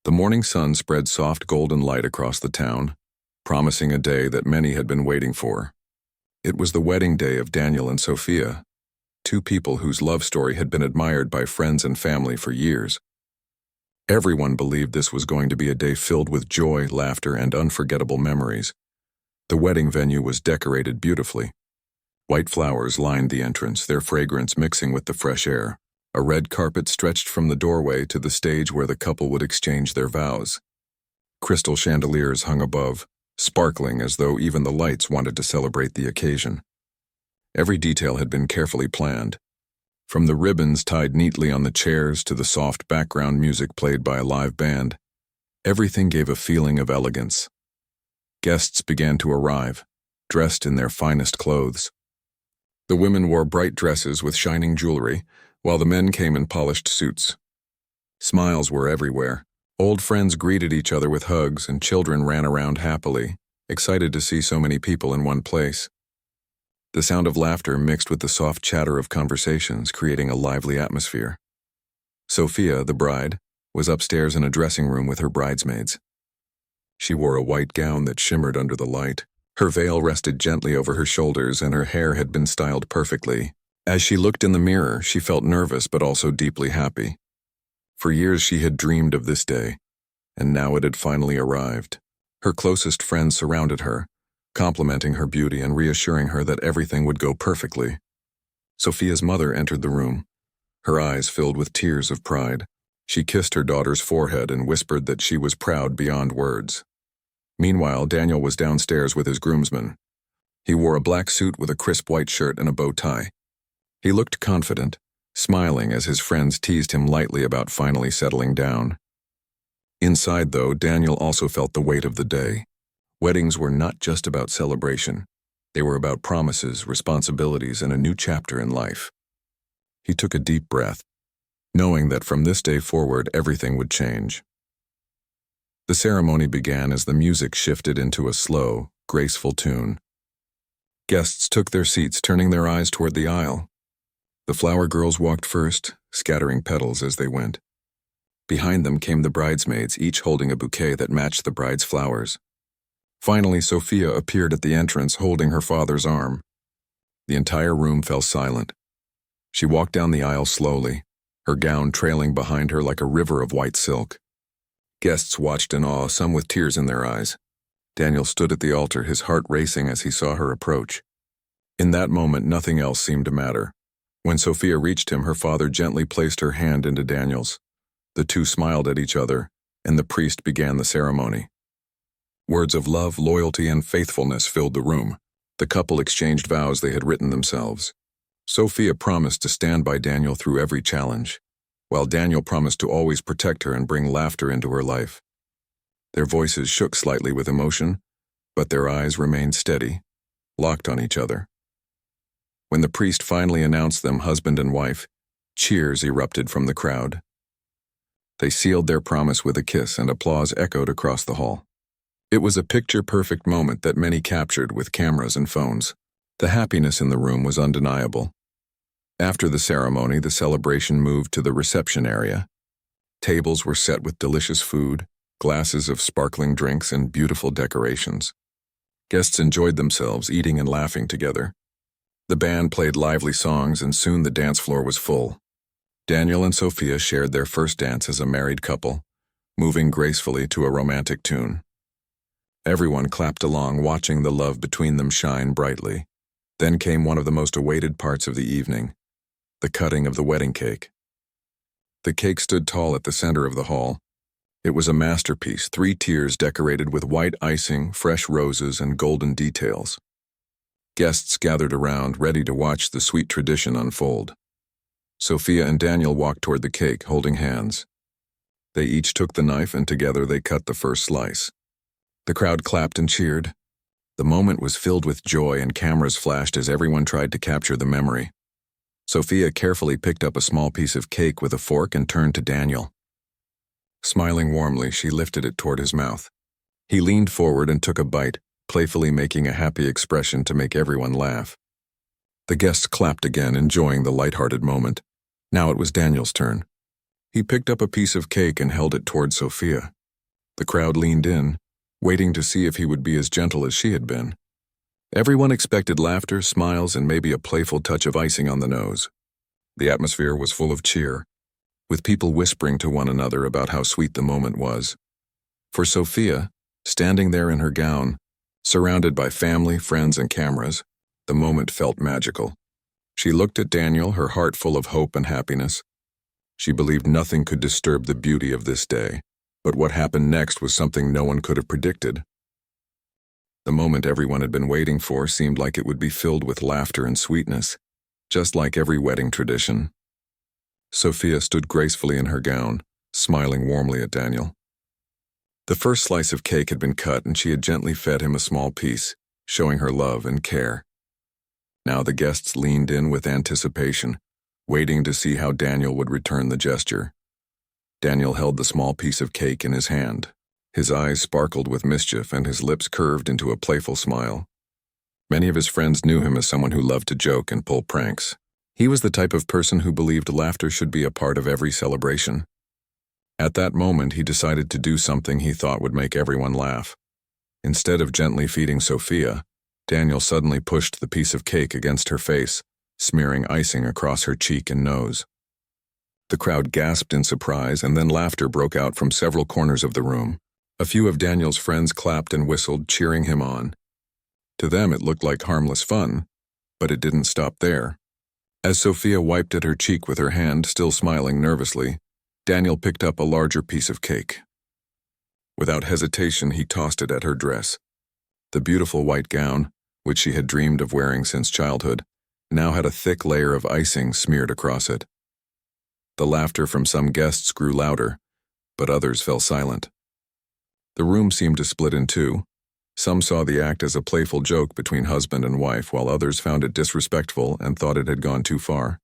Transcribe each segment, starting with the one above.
The morning sun spread soft golden light across the town, promising a day that many had been waiting for. It was the wedding day of Daniel and Sophia, two people whose love story had been admired by friends and family for years. Everyone believed this was going to be a day filled with joy, laughter, and unforgettable memories. The wedding venue was decorated beautifully. White flowers lined the entrance, their fragrance mixing with the fresh air. A red carpet stretched from the doorway to the stage where the couple would exchange their vows. Crystal chandeliers hung above, sparkling as though even the lights wanted to celebrate the occasion. Every detail had been carefully planned. From the ribbons tied neatly on the chairs to the soft background music played by a live band, everything gave a feeling of elegance. Guests began to arrive, dressed in their finest clothes. The women wore bright dresses with shining jewelry, while the men came in polished suits. Smiles were everywhere. Old friends greeted each other with hugs, and children ran around happily, excited to see so many people in one place. The sound of laughter mixed with the soft chatter of conversations, creating a lively atmosphere. Sophia, the bride, was upstairs in a dressing room with her bridesmaids. She wore a white gown that shimmered under the light. Her veil rested gently over her shoulders, and her hair had been styled perfectly. As she looked in the mirror, she felt nervous but also deeply happy. For years she had dreamed of this day, and now it had finally arrived. Her closest friends surrounded her, complimenting her beauty and reassuring her that everything would go perfectly. Sophia's mother entered the room, her eyes filled with tears of pride. She kissed her daughter's forehead and whispered that she was proud beyond words. Meanwhile, Daniel was downstairs with his groomsmen. He wore a black suit with a crisp white shirt and a bow tie. He looked confident, smiling as his friends teased him lightly about finally settling down. Inside, though, Daniel also felt the weight of the day. Weddings were not just about celebration. They were about promises, responsibilities, and a new chapter in life. He took a deep breath, knowing that from this day forward everything would change. The ceremony began as the music shifted into a slow, graceful tune. Guests took their seats, turning their eyes toward the aisle. The flower girls walked first, scattering petals as they went. Behind them came the bridesmaids, each holding a bouquet that matched the bride's flowers. Finally, Sophia appeared at the entrance, holding her father's arm. The entire room fell silent. She walked down the aisle slowly, her gown trailing behind her like a river of white silk. Guests watched in awe, some with tears in their eyes. Daniel stood at the altar, his heart racing as he saw her approach. In that moment, nothing else seemed to matter. When Sophia reached him, her father gently placed her hand into Daniel's. The two smiled at each other, and the priest began the ceremony. Words of love, loyalty, and faithfulness filled the room. The couple exchanged vows they had written themselves. Sophia promised to stand by Daniel through every challenge, while Daniel promised to always protect her and bring laughter into her life. Their voices shook slightly with emotion, but their eyes remained steady, locked on each other. When the priest finally announced them husband and wife, cheers erupted from the crowd. They sealed their promise with a kiss, and applause echoed across the hall. It was a picture-perfect moment that many captured with cameras and phones. The happiness in the room was undeniable. After the ceremony, the celebration moved to the reception area. Tables were set with delicious food, glasses of sparkling drinks, and beautiful decorations. Guests enjoyed themselves, eating and laughing together. The band played lively songs, and soon the dance floor was full. Daniel and Sophia shared their first dance as a married couple, moving gracefully to a romantic tune. Everyone clapped along, watching the love between them shine brightly. Then came one of the most awaited parts of the evening, the cutting of the wedding cake. The cake stood tall at the center of the hall. It was a masterpiece, 3 tiers decorated with white icing, fresh roses, and golden details. Guests gathered around, ready to watch the sweet tradition unfold. Sophia and Daniel walked toward the cake, holding hands. They each took the knife, and together they cut the first slice. The crowd clapped and cheered. The moment was filled with joy, and cameras flashed as everyone tried to capture the memory. Sophia carefully picked up a small piece of cake with a fork and turned to Daniel. Smiling warmly, she lifted it toward his mouth. He leaned forward and took a bite, playfully making a happy expression to make everyone laugh. The guests clapped again, enjoying the lighthearted moment. Now it was Daniel's turn. He picked up a piece of cake and held it toward Sophia. The crowd leaned in, waiting to see if he would be as gentle as she had been. Everyone expected laughter, smiles, and maybe a playful touch of icing on the nose. The atmosphere was full of cheer, with people whispering to one another about how sweet the moment was. For Sophia, standing there in her gown, surrounded by family, friends, and cameras, the moment felt magical. She looked at Daniel, her heart full of hope and happiness. She believed nothing could disturb the beauty of this day, but what happened next was something no one could have predicted. The moment everyone had been waiting for seemed like it would be filled with laughter and sweetness, just like every wedding tradition. Sophia stood gracefully in her gown, smiling warmly at Daniel. The first slice of cake had been cut and she had gently fed him a small piece, showing her love and care. Now the guests leaned in with anticipation, waiting to see how Daniel would return the gesture. Daniel held the small piece of cake in his hand. His eyes sparkled with mischief and his lips curved into a playful smile. Many of his friends knew him as someone who loved to joke and pull pranks. He was the type of person who believed laughter should be a part of every celebration. At that moment, he decided to do something he thought would make everyone laugh. Instead of gently feeding Sophia, Daniel suddenly pushed the piece of cake against her face, smearing icing across her cheek and nose. The crowd gasped in surprise, and then laughter broke out from several corners of the room. A few of Daniel's friends clapped and whistled, cheering him on. To them it looked like harmless fun, but it didn't stop there. As Sophia wiped at her cheek with her hand, still smiling nervously, Daniel picked up a larger piece of cake. Without hesitation, he tossed it at her dress. The beautiful white gown, which she had dreamed of wearing since childhood, now had a thick layer of icing smeared across it. The laughter from some guests grew louder, but others fell silent. The room seemed to split in two. Some saw the act as a playful joke between husband and wife, while others found it disrespectful and thought it had gone too far.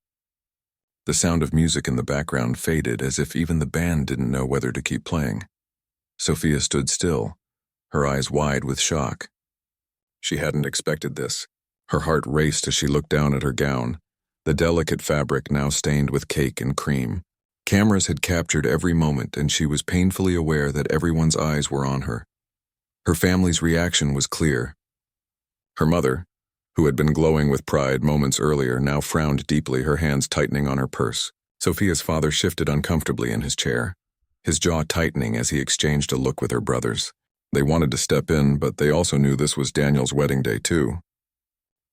The sound of music in the background faded as if even the band didn't know whether to keep playing. Sophia stood still, her eyes wide with shock. She hadn't expected this. Her heart raced as she looked down at her gown, the delicate fabric now stained with cake and cream. Cameras had captured every moment, and she was painfully aware that everyone's eyes were on her. Her family's reaction was clear. Her mother, who had been glowing with pride moments earlier, now frowned deeply, her hands tightening on her purse. Sophia's father shifted uncomfortably in his chair, his jaw tightening as he exchanged a look with her brothers. They wanted to step in, but they also knew this was Daniel's wedding day too.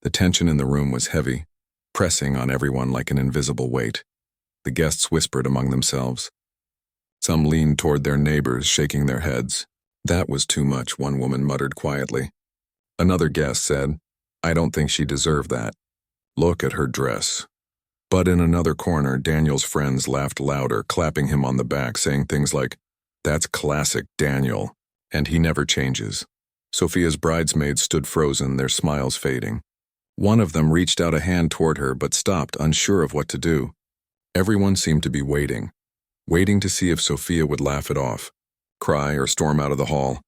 The tension in the room was heavy, pressing on everyone like an invisible weight. The guests whispered among themselves. Some leaned toward their neighbors, shaking their heads. "That was too much," one woman muttered quietly. Another guest said, "I don't think she deserved that. Look at her dress." But in another corner, Daniel's friends laughed louder, clapping him on the back, saying things like, "That's classic Daniel, and he never changes." Sophia's bridesmaids stood frozen, their smiles fading. One of them reached out a hand toward her but stopped, unsure of what to do. Everyone seemed to be waiting to see if Sophia would laugh it off, cry, or storm out of the hall.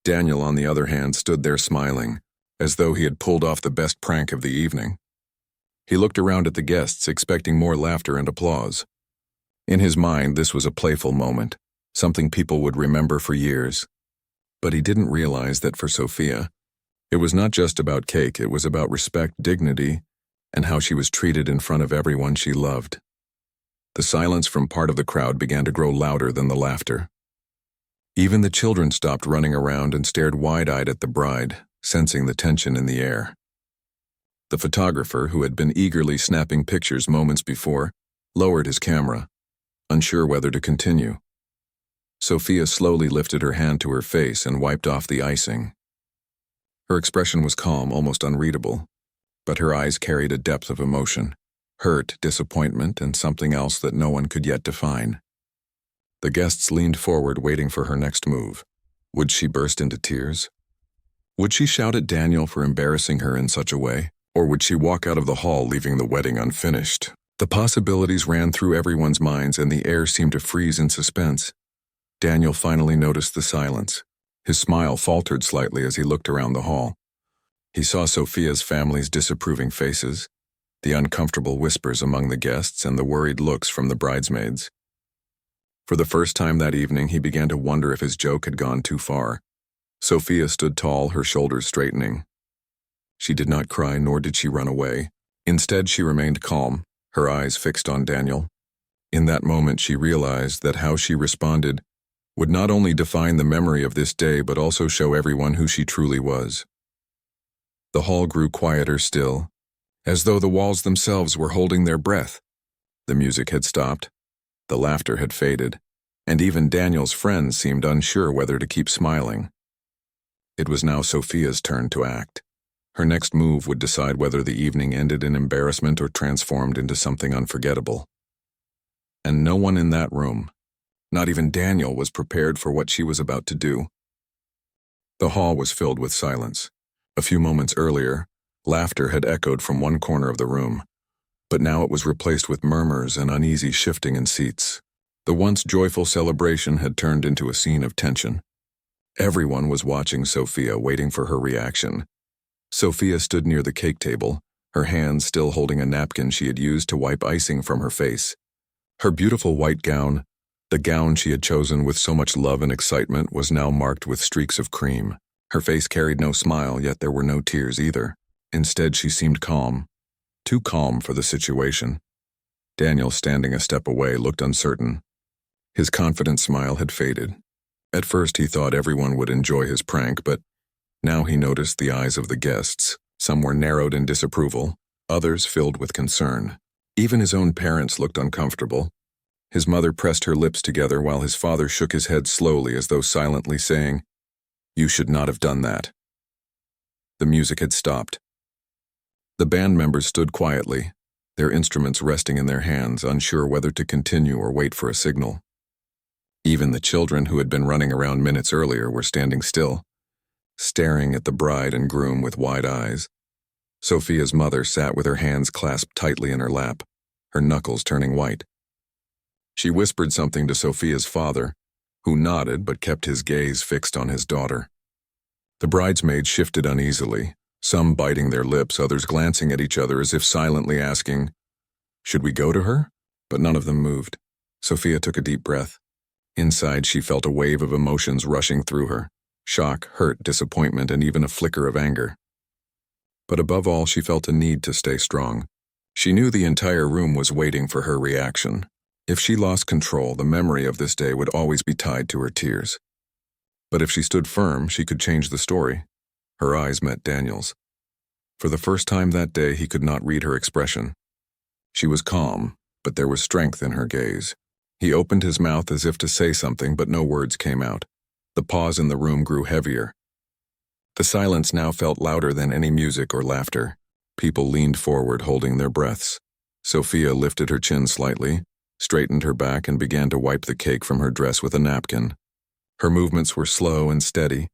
Daniel, on the other hand, stood there smiling, as though he had pulled off the best prank of the evening. He looked around at the guests, expecting more laughter and applause. In his mind, this was a playful moment, something people would remember for years. But he didn't realize that for Sophia, it was not just about cake, it was about respect, dignity, and how she was treated in front of everyone she loved. The silence from part of the crowd began to grow louder than the laughter. Even the children stopped running around and stared wide-eyed at the bride, sensing the tension in the air. The photographer, who had been eagerly snapping pictures moments before, lowered his camera, unsure whether to continue. Sophia slowly lifted her hand to her face and wiped off the icing. Her expression was calm, almost unreadable, but her eyes carried a depth of emotion, hurt, disappointment, and something else that no one could yet define. The guests leaned forward, waiting for her next move. Would she burst into tears? Would she shout at Daniel for embarrassing her in such a way? Or would she walk out of the hall, leaving the wedding unfinished? The possibilities ran through everyone's minds, and the air seemed to freeze in suspense. Daniel finally noticed the silence. His smile faltered slightly as he looked around the hall. He saw Sophia's family's disapproving faces, the uncomfortable whispers among the guests, and the worried looks from the bridesmaids. For the first time that evening, he began to wonder if his joke had gone too far. Sophia stood tall, her shoulders straightening. She did not cry, nor did she run away. Instead, she remained calm, her eyes fixed on Daniel. In that moment, she realized that how she responded would not only define the memory of this day, but also show everyone who she truly was. The hall grew quieter still, as though the walls themselves were holding their breath. The music had stopped, the laughter had faded, and even Daniel's friends seemed unsure whether to keep smiling. It was now Sophia's turn to act. Her next move would decide whether the evening ended in embarrassment or transformed into something unforgettable. And no one in that room, not even Daniel, was prepared for what she was about to do. The hall was filled with silence. A few moments earlier, laughter had echoed from one corner of the room, but now it was replaced with murmurs and uneasy shifting in seats. The once joyful celebration had turned into a scene of tension. Everyone was watching Sophia, waiting for her reaction. Sophia stood near the cake table, her hands still holding a napkin she had used to wipe icing from her face. Her beautiful white gown, the gown she had chosen with so much love and excitement, was now marked with streaks of cream. Her face carried no smile, yet there were no tears either. Instead, she seemed calm, too calm for the situation. Daniel, standing a step away, looked uncertain. His confident smile had faded. At first, he thought everyone would enjoy his prank, but now he noticed the eyes of the guests. Some were narrowed in disapproval, others filled with concern. Even his own parents looked uncomfortable. His mother pressed her lips together while his father shook his head slowly, as though silently saying, "You should not have done that." The music had stopped. The band members stood quietly, their instruments resting in their hands, unsure whether to continue or wait for a signal. Even the children, who had been running around minutes earlier, were standing still, staring at the bride and groom with wide eyes. Sophia's mother sat with her hands clasped tightly in her lap, her knuckles turning white. She whispered something to Sophia's father, who nodded but kept his gaze fixed on his daughter. The bridesmaids shifted uneasily, some biting their lips, others glancing at each other as if silently asking, "Should we go to her?" But none of them moved. Sophia took a deep breath. Inside, she felt a wave of emotions rushing through her: shock, hurt, disappointment, and even a flicker of anger. But above all, she felt a need to stay strong. She knew the entire room was waiting for her reaction. If she lost control, the memory of this day would always be tied to her tears. But if she stood firm, she could change the story. Her eyes met Daniel's. For the first time that day, he could not read her expression. She was calm, but there was strength in her gaze. He opened his mouth as if to say something, but no words came out. The pause in the room grew heavier. The silence now felt louder than any music or laughter. People leaned forward, holding their breaths. Sophia lifted her chin slightly, straightened her back, and began to wipe the cake from her dress with a napkin. Her movements were slow and steady,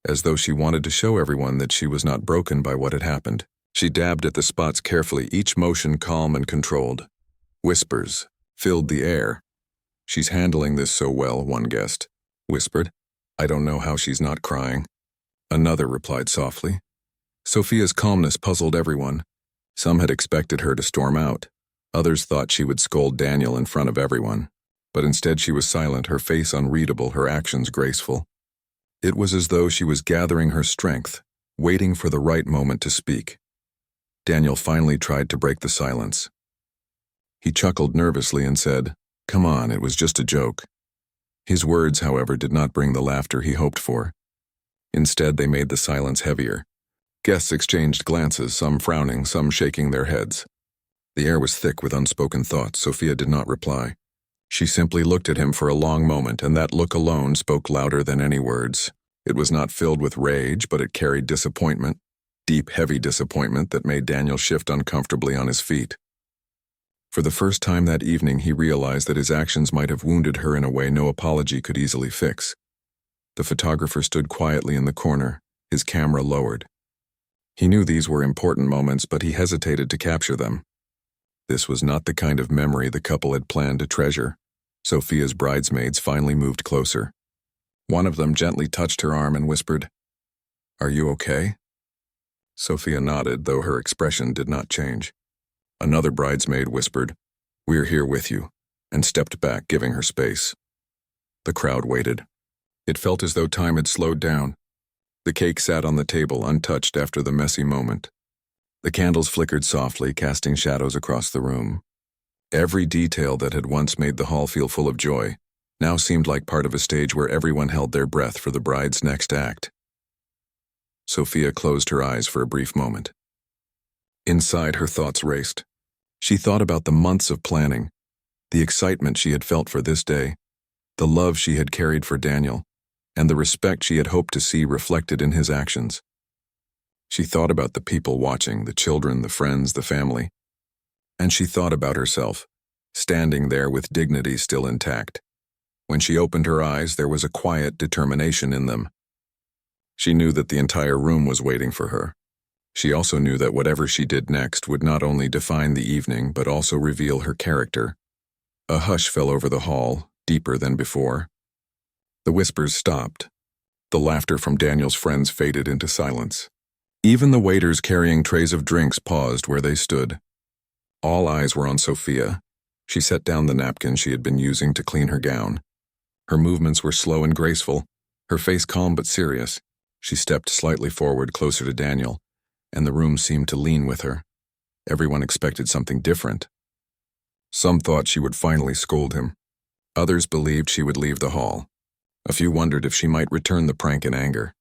as though she wanted to show everyone that she was not broken by what had happened. She dabbed at the spots carefully, each motion calm and controlled. Whispers filled the air. "She's handling this so well," one guest whispered. "I don't know how she's not crying." Another replied softly. Sophia's calmness puzzled everyone. Some had expected her to storm out. Others thought she would scold Daniel in front of everyone. But instead she was silent, her face unreadable, her actions graceful. It was as though she was gathering her strength, waiting for the right moment to speak. Daniel finally tried to break the silence. He chuckled nervously and said, "Come on, it was just a joke." His words, however, did not bring the laughter he hoped for. Instead, they made the silence heavier. Guests exchanged glances, some frowning, some shaking their heads. The air was thick with unspoken thoughts. Sophia did not reply. She simply looked at him for a long moment, and that look alone spoke louder than any words. It was not filled with rage, but it carried disappointment, deep, heavy disappointment that made Daniel shift uncomfortably on his feet. For the first time that evening, he realized that his actions might have wounded her in a way no apology could easily fix. The photographer stood quietly in the corner, his camera lowered. He knew these were important moments, but he hesitated to capture them. This was not the kind of memory the couple had planned to treasure. Sophia's bridesmaids finally moved closer. One of them gently touched her arm and whispered, "Are you okay?" Sophia nodded, though her expression did not change. Another bridesmaid whispered, "We're here with you," and stepped back, giving her space. The crowd waited. It felt as though time had slowed down. The cake sat on the table untouched after the messy moment. The candles flickered softly, casting shadows across the room. Every detail that had once made the hall feel full of joy now seemed like part of a stage where everyone held their breath for the bride's next act. Sophia closed her eyes for a brief moment. Inside, her thoughts raced. She thought about the months of planning, the excitement she had felt for this day, the love she had carried for Daniel, and the respect she had hoped to see reflected in his actions. She thought about the people watching, the children, the friends, the family. And she thought about herself, standing there with dignity still intact. When she opened her eyes, there was a quiet determination in them. She knew that the entire room was waiting for her. She also knew that whatever she did next would not only define the evening, but also reveal her character. A hush fell over the hall, deeper than before. The whispers stopped. The laughter from Daniel's friends faded into silence. Even the waiters carrying trays of drinks paused where they stood. All eyes were on Sophia. She set down the napkin she had been using to clean her gown. Her movements were slow and graceful, her face calm but serious. She stepped slightly forward, closer to Daniel, and the room seemed to lean with her. Everyone expected something different. Some thought she would finally scold him. Others believed she would leave the hall. A few wondered if she might return the prank in anger.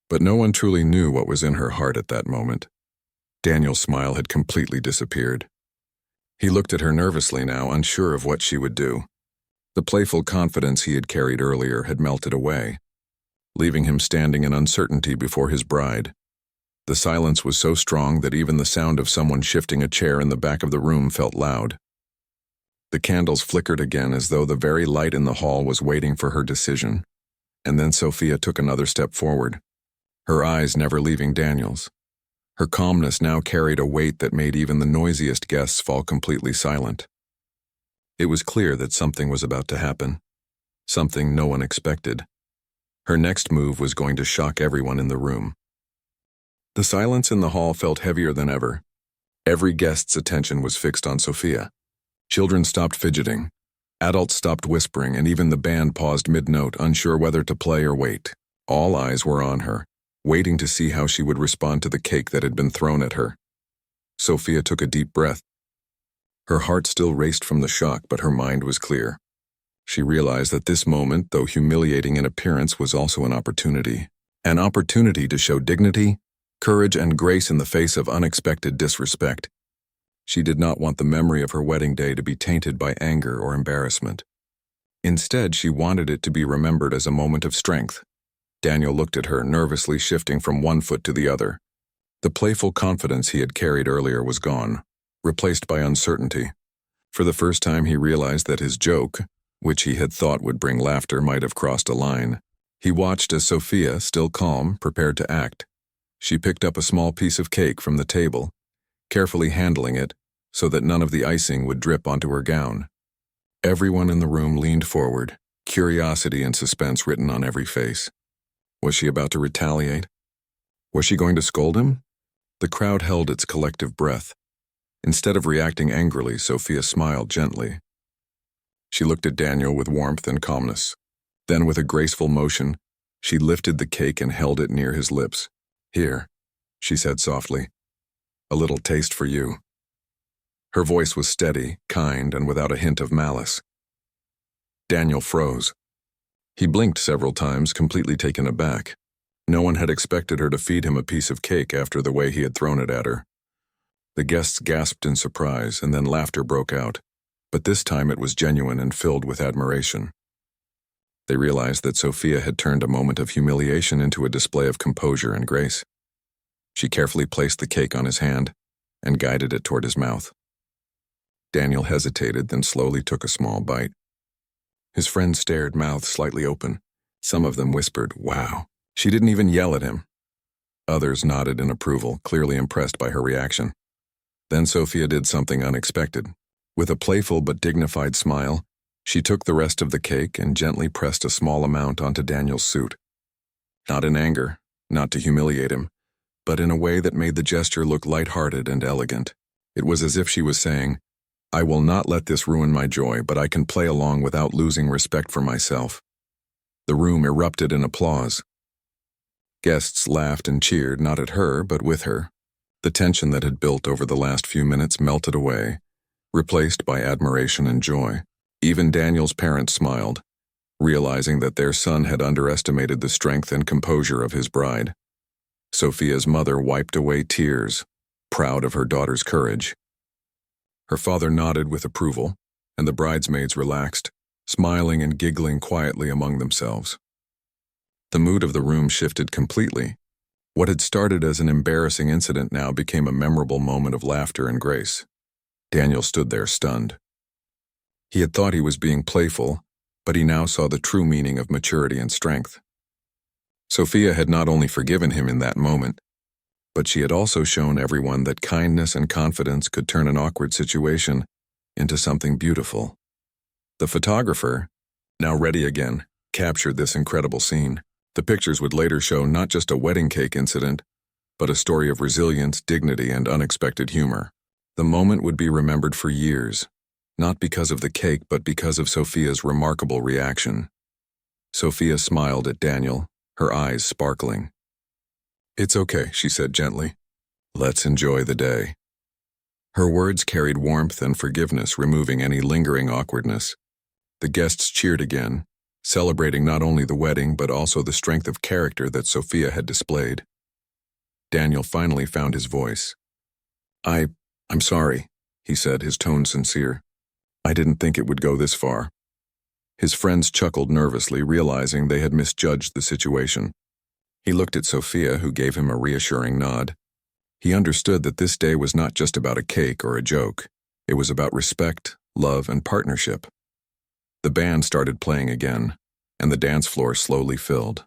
But no one truly knew what was in her heart at that moment. Daniel's smile had completely disappeared. He looked at her nervously now, unsure of what she would do. The playful confidence he had carried earlier had melted away, leaving him standing in uncertainty before his bride. The silence was so strong that even the sound of someone shifting a chair in the back of the room felt loud. The candles flickered again as though the very light in the hall was waiting for her decision. And then Sophia took another step forward, her eyes never leaving Daniel's. Her calmness now carried a weight that made even the noisiest guests fall completely silent. It was clear that something was about to happen, something no one expected. Her next move was going to shock everyone in the room. The silence in the hall felt heavier than ever. Every guest's attention was fixed on Sophia. Children stopped fidgeting. Adults stopped whispering, and even the band paused mid-note, unsure whether to play or wait. All eyes were on her, waiting to see how she would respond to the cake that had been thrown at her. Sophia took a deep breath. Her heart still raced from the shock, but her mind was clear. She realized that this moment, though humiliating in appearance, was also an opportunity. An opportunity to show dignity, courage, and grace in the face of unexpected disrespect. She did not want the memory of her wedding day to be tainted by anger or embarrassment. Instead, she wanted it to be remembered as a moment of strength. Daniel looked at her, nervously shifting from one foot to the other. The playful confidence he had carried earlier was gone, replaced by uncertainty. For the first time, he realized that his joke, which he had thought would bring laughter, might have crossed a line. He watched as Sophia, still calm, prepared to act. She picked up a small piece of cake from the table, carefully handling it so that none of the icing would drip onto her gown. Everyone in the room leaned forward, curiosity and suspense written on every face. Was she about to retaliate? Was she going to scold him? The crowd held its collective breath. Instead of reacting angrily, Sophia smiled gently. She looked at Daniel with warmth and calmness. Then, with a graceful motion, she lifted the cake and held it near his lips. "Here," she said softly. "A little taste for you." Her voice was steady, kind, and without a hint of malice. Daniel froze. He blinked several times, completely taken aback. No one had expected her to feed him a piece of cake after the way he had thrown it at her. The guests gasped in surprise, and then laughter broke out. But this time it was genuine and filled with admiration. They realized that Sophia had turned a moment of humiliation into a display of composure and grace. She carefully placed the cake on his hand and guided it toward his mouth. Daniel hesitated, then slowly took a small bite. His friends stared, mouths slightly open. Some of them whispered, "Wow." She didn't even yell at him. Others nodded in approval, clearly impressed by her reaction. Then Sophia did something unexpected. With a playful but dignified smile, she took the rest of the cake and gently pressed a small amount onto Daniel's suit. Not in anger, not to humiliate him, but in a way that made the gesture look lighthearted and elegant. It was as if she was saying, "I will not let this ruin my joy, but I can play along without losing respect for myself." The room erupted in applause. Guests laughed and cheered, not at her, but with her. The tension that had built over the last few minutes melted away, replaced by admiration and joy. Even Daniel's parents smiled, realizing that their son had underestimated the strength and composure of his bride. Sophia's mother wiped away tears, proud of her daughter's courage. Her father nodded with approval, and the bridesmaids relaxed, smiling and giggling quietly among themselves. The mood of the room shifted completely. What had started as an embarrassing incident now became a memorable moment of laughter and grace. Daniel stood there stunned. He had thought he was being playful, but he now saw the true meaning of maturity and strength. Sophia had not only forgiven him in that moment, but she had also shown everyone that kindness and confidence could turn an awkward situation into something beautiful. The photographer, now ready again, captured this incredible scene. The pictures would later show not just a wedding cake incident, but a story of resilience, dignity, and unexpected humor. The moment would be remembered for years, not because of the cake but because of Sophia's remarkable reaction. Sophia smiled at Daniel, her eyes sparkling. "It's okay," she said gently. "Let's enjoy the day." Her words carried warmth and forgiveness, removing any lingering awkwardness. The guests cheered again, celebrating not only the wedding but also the strength of character that Sophia had displayed. Daniel finally found his voice. I'm sorry," he said, his tone sincere. "I didn't think it would go this far." His friends chuckled nervously, realizing they had misjudged the situation. He looked at Sophia, who gave him a reassuring nod. He understood that this day was not just about a cake or a joke. It was about respect, love, and partnership. The band started playing again, and the dance floor slowly filled.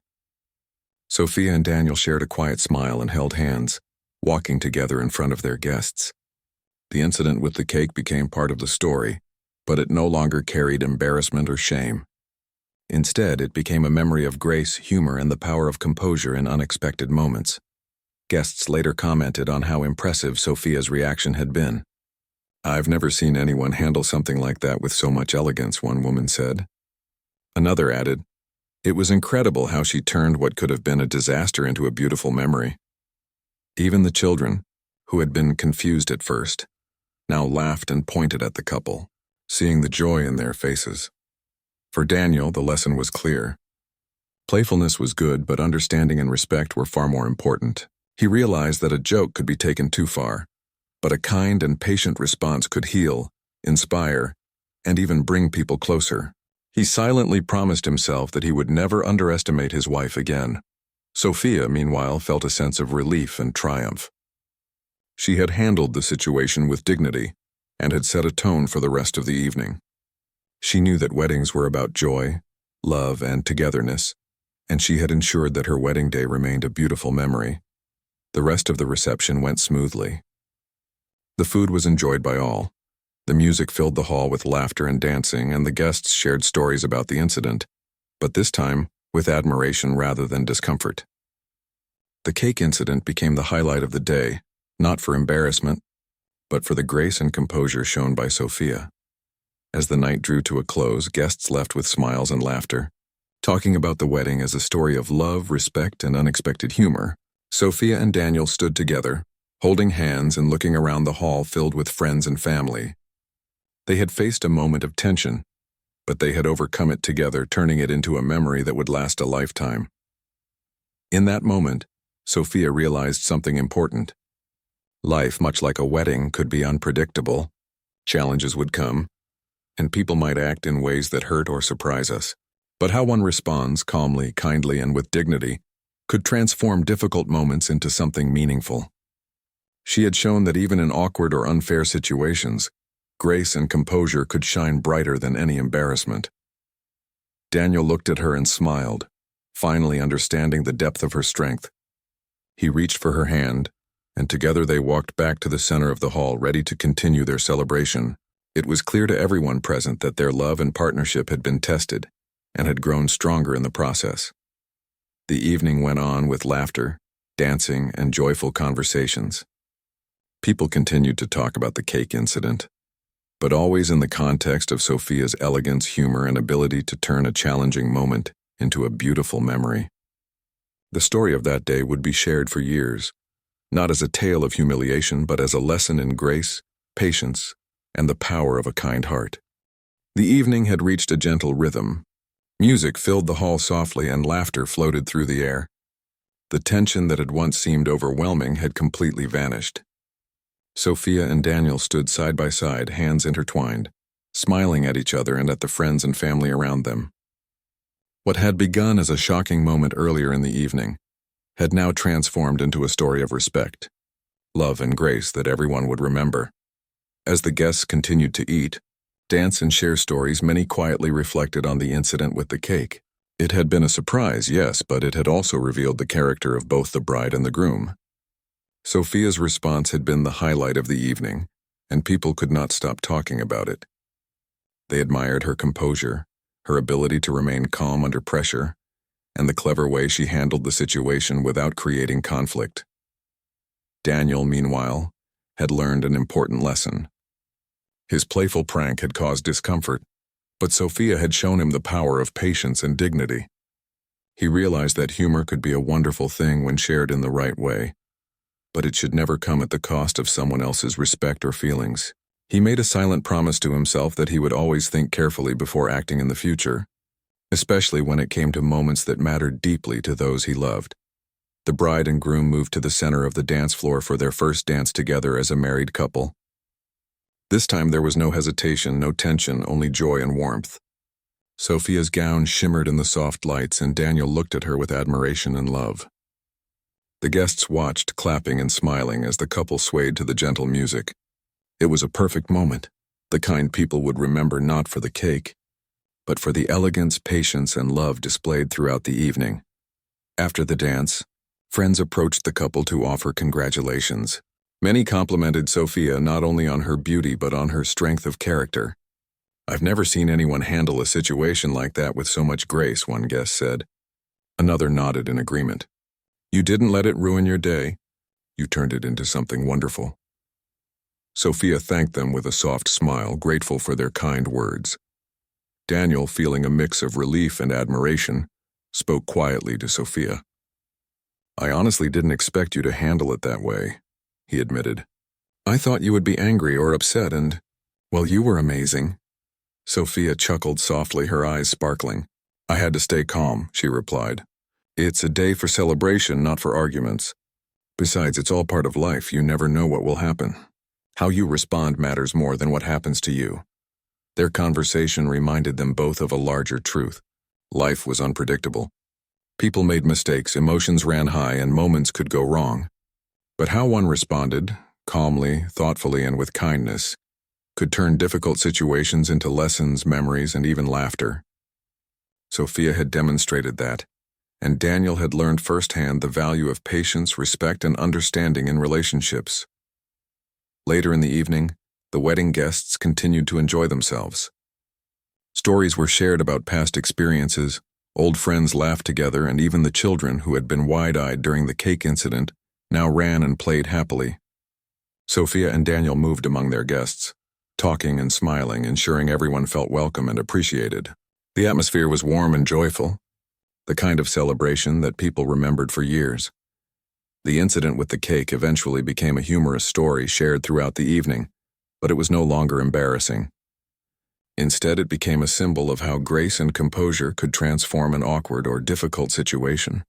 Sophia and Daniel shared a quiet smile and held hands, walking together in front of their guests. The incident with the cake became part of the story, but it no longer carried embarrassment or shame. Instead, it became a memory of grace, humor, and the power of composure in unexpected moments. Guests later commented on how impressive Sophia's reaction had been. "I've never seen anyone handle something like that with so much elegance," one woman said. Another added, "It was incredible how she turned what could have been a disaster into a beautiful memory." Even the children, who had been confused at first, now laughed and pointed at the couple, seeing the joy in their faces. For Daniel, the lesson was clear. Playfulness was good, but understanding and respect were far more important. He realized that a joke could be taken too far, but a kind and patient response could heal, inspire, and even bring people closer. He silently promised himself that he would never underestimate his wife again. Sophia, meanwhile, felt a sense of relief and triumph. She had handled the situation with dignity and had set a tone for the rest of the evening. She knew that weddings were about joy, love, and togetherness, and she had ensured that her wedding day remained a beautiful memory. The rest of the reception went smoothly. The food was enjoyed by all. The music filled the hall with laughter and dancing, and the guests shared stories about the incident, but this time with admiration rather than discomfort. The cake incident became the highlight of the day, not for embarrassment, but for the grace and composure shown by Sophia. As the night drew to a close, guests left with smiles and laughter, talking about the wedding as a story of love, respect, and unexpected humor. Sophia and Daniel stood together, holding hands and looking around the hall filled with friends and family. They had faced a moment of tension, but they had overcome it together, turning it into a memory that would last a lifetime. In that moment, Sophia realized something important. Life, much like a wedding, could be unpredictable. Challenges would come, and people might act in ways that hurt or surprise us. But how one responds, calmly, kindly, and with dignity, could transform difficult moments into something meaningful. She had shown that even in awkward or unfair situations, grace and composure could shine brighter than any embarrassment. Daniel looked at her and smiled, finally understanding the depth of her strength. He reached for her hand, and together they walked back to the center of the hall, ready to continue their celebration. It was clear to everyone present that their love and partnership had been tested and had grown stronger in the process. The evening went on with laughter, dancing, and joyful conversations. People continued to talk about the cake incident, but always in the context of Sophia's elegance, humor, and ability to turn a challenging moment into a beautiful memory. The story of that day would be shared for years, not as a tale of humiliation, but as a lesson in grace, patience, and the power of a kind heart. The evening had reached a gentle rhythm. Music filled the hall softly and laughter floated through the air. The tension that had once seemed overwhelming had completely vanished. Sophia and Daniel stood side by side, hands intertwined, smiling at each other and at the friends and family around them. What had begun as a shocking moment earlier in the evening had now transformed into a story of respect, love, and grace that everyone would remember. As the guests continued to eat, dance, and share stories, many quietly reflected on the incident with the cake. It had been a surprise, yes, but it had also revealed the character of both the bride and the groom. Sophia's response had been the highlight of the evening, and people could not stop talking about it. They admired her composure, her ability to remain calm under pressure, and the clever way she handled the situation without creating conflict. Daniel, meanwhile, had learned an important lesson. His playful prank had caused discomfort, but Sophia had shown him the power of patience and dignity. He realized that humor could be a wonderful thing when shared in the right way, but it should never come at the cost of someone else's respect or feelings. He made a silent promise to himself that he would always think carefully before acting in the future, especially when it came to moments that mattered deeply to those he loved. The bride and groom moved to the center of the dance floor for their first dance together as a married couple. This time there was no hesitation, no tension, only joy and warmth. Sophia's gown shimmered in the soft lights, and Daniel looked at her with admiration and love. The guests watched, clapping and smiling as the couple swayed to the gentle music. It was a perfect moment, the kind people would remember not for the cake, but for the elegance, patience, and love displayed throughout the evening. After the dance, friends approached the couple to offer congratulations. Many complimented Sophia not only on her beauty but on her strength of character. "I've never seen anyone handle a situation like that with so much grace," one guest said. Another nodded in agreement. "You didn't let it ruin your day. You turned it into something wonderful." Sophia thanked them with a soft smile, grateful for their kind words. Daniel, feeling a mix of relief and admiration, spoke quietly to Sophia. "I honestly didn't expect you to handle it that way," he admitted. "I thought you would be angry or upset and, well, you were amazing." Sophia chuckled softly, her eyes sparkling. "I had to stay calm," she replied. "It's a day for celebration, not for arguments. Besides, it's all part of life. You never know what will happen. How you respond matters more than what happens to you." Their conversation reminded them both of a larger truth. Life was unpredictable. People made mistakes, emotions ran high, and moments could go wrong. But how one responded, calmly, thoughtfully, and with kindness, could turn difficult situations into lessons, memories, and even laughter. Sophia had demonstrated that, and Daniel had learned firsthand the value of patience, respect, and understanding in relationships. Later in the evening, the wedding guests continued to enjoy themselves. Stories were shared about past experiences, old friends laughed together, and even the children who had been wide-eyed during the cake incident now ran and played happily. Sophia and Daniel moved among their guests, talking and smiling, ensuring everyone felt welcome and appreciated. The atmosphere was warm and joyful, the kind of celebration that people remembered for years. The incident with the cake eventually became a humorous story shared throughout the evening, but it was no longer embarrassing. Instead, it became a symbol of how grace and composure could transform an awkward or difficult situation.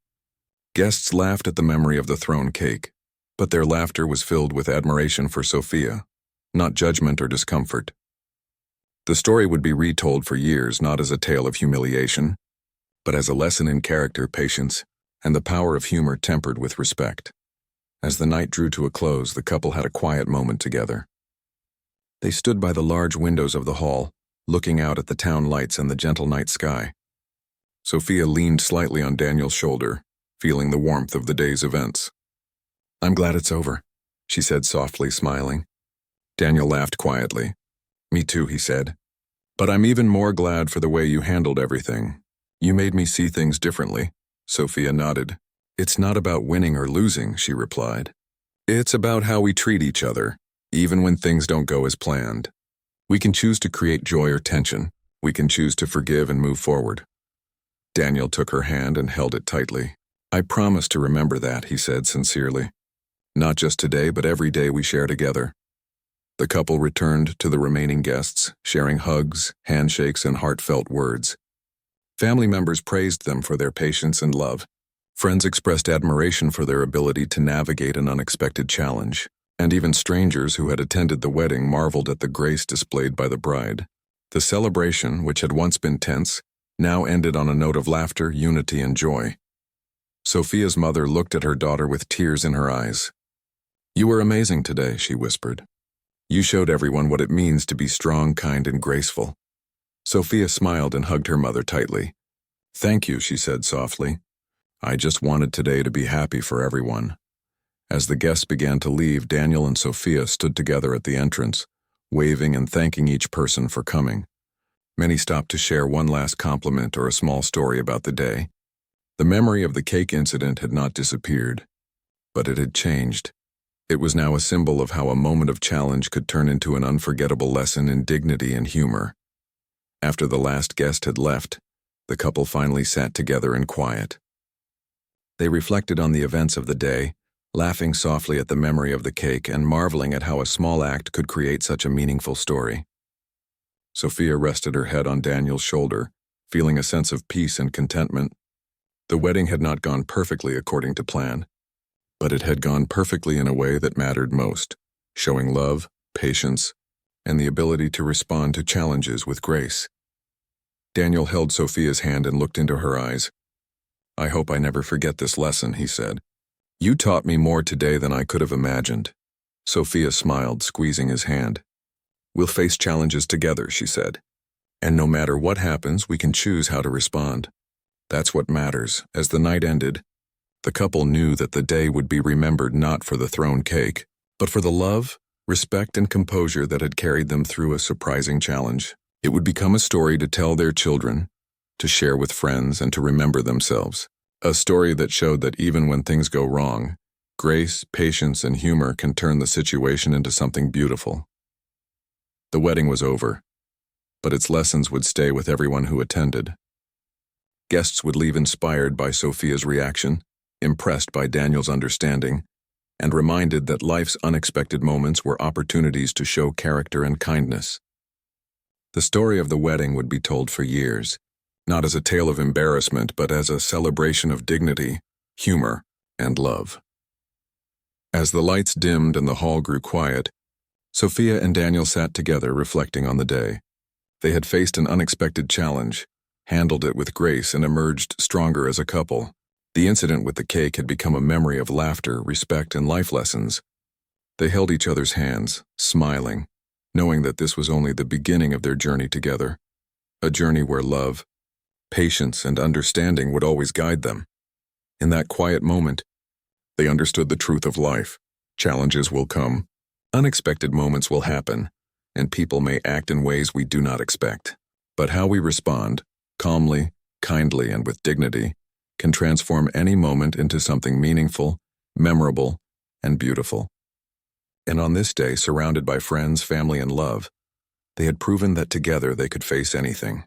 Guests laughed at the memory of the thrown cake, but their laughter was filled with admiration for Sophia, not judgment or discomfort. The story would be retold for years, not as a tale of humiliation, but as a lesson in character, patience, and the power of humor tempered with respect. As the night drew to a close, the couple had a quiet moment together. They stood by the large windows of the hall, looking out at the town lights and the gentle night sky. Sophia leaned slightly on Daniel's shoulder, feeling the warmth of the day's events. "I'm glad it's over," she said softly, smiling. Daniel laughed quietly. "Me too," he said. "But I'm even more glad for the way you handled everything. You made me see things differently." Sophia nodded. "It's not about winning or losing," she replied. "It's about how we treat each other, even when things don't go as planned. We can choose to create joy or tension. We can choose to forgive and move forward." Daniel took her hand and held it tightly. "I promise to remember that," he said sincerely. "Not just today, but every day we share together." The couple returned to the remaining guests, sharing hugs, handshakes, and heartfelt words. Family members praised them for their patience and love. Friends expressed admiration for their ability to navigate an unexpected challenge, and even strangers who had attended the wedding marveled at the grace displayed by the bride. The celebration, which had once been tense, now ended on a note of laughter, unity, and joy. Sophia's mother looked at her daughter with tears in her eyes. "You were amazing today," she whispered. "You showed everyone what it means to be strong, kind, and graceful." Sophia smiled and hugged her mother tightly. "Thank you," she said softly. "I just wanted today to be happy for everyone." As the guests began to leave, Daniel and Sophia stood together at the entrance, waving and thanking each person for coming. Many stopped to share one last compliment or a small story about the day. The memory of the cake incident had not disappeared, but it had changed. It was now a symbol of how a moment of challenge could turn into an unforgettable lesson in dignity and humor. After the last guest had left, the couple finally sat together in quiet. They reflected on the events of the day, laughing softly at the memory of the cake and marveling at how a small act could create such a meaningful story. Sophia rested her head on Daniel's shoulder, feeling a sense of peace and contentment. The wedding had not gone perfectly according to plan, but it had gone perfectly in a way that mattered most, showing love, patience, and the ability to respond to challenges with grace. Daniel held Sophia's hand and looked into her eyes. "I hope I never forget this lesson," he said. "You taught me more today than I could have imagined." Sophia smiled, squeezing his hand. "We'll face challenges together," she said. "And no matter what happens, we can choose how to respond. That's what matters." As the night ended, the couple knew that the day would be remembered not for the thrown cake, but for the love, respect, and composure that had carried them through a surprising challenge. It would become a story to tell their children, to share with friends, and to remember themselves. A story that showed that even when things go wrong, grace, patience, and humor can turn the situation into something beautiful. The wedding was over, but its lessons would stay with everyone who attended. Guests would leave inspired by Sophia's reaction, impressed by Daniel's understanding, and reminded that life's unexpected moments were opportunities to show character and kindness. The story of the wedding would be told for years, not as a tale of embarrassment, but as a celebration of dignity, humor, and love. As the lights dimmed and the hall grew quiet, Sophia and Daniel sat together reflecting on the day. They had faced an unexpected challenge, handled it with grace, and emerged stronger as a couple. The incident with the cake had become a memory of laughter, respect, and life lessons. They held each other's hands, smiling, knowing that this was only the beginning of their journey together, a journey where love, patience, and understanding would always guide them. In that quiet moment, they understood the truth of life. Challenges will come, unexpected moments will happen, and people may act in ways we do not expect. But how we respond, calmly, kindly, and with dignity, can transform any moment into something meaningful, memorable, and beautiful. And on this day, surrounded by friends, family, and love, they had proven that together they could face anything.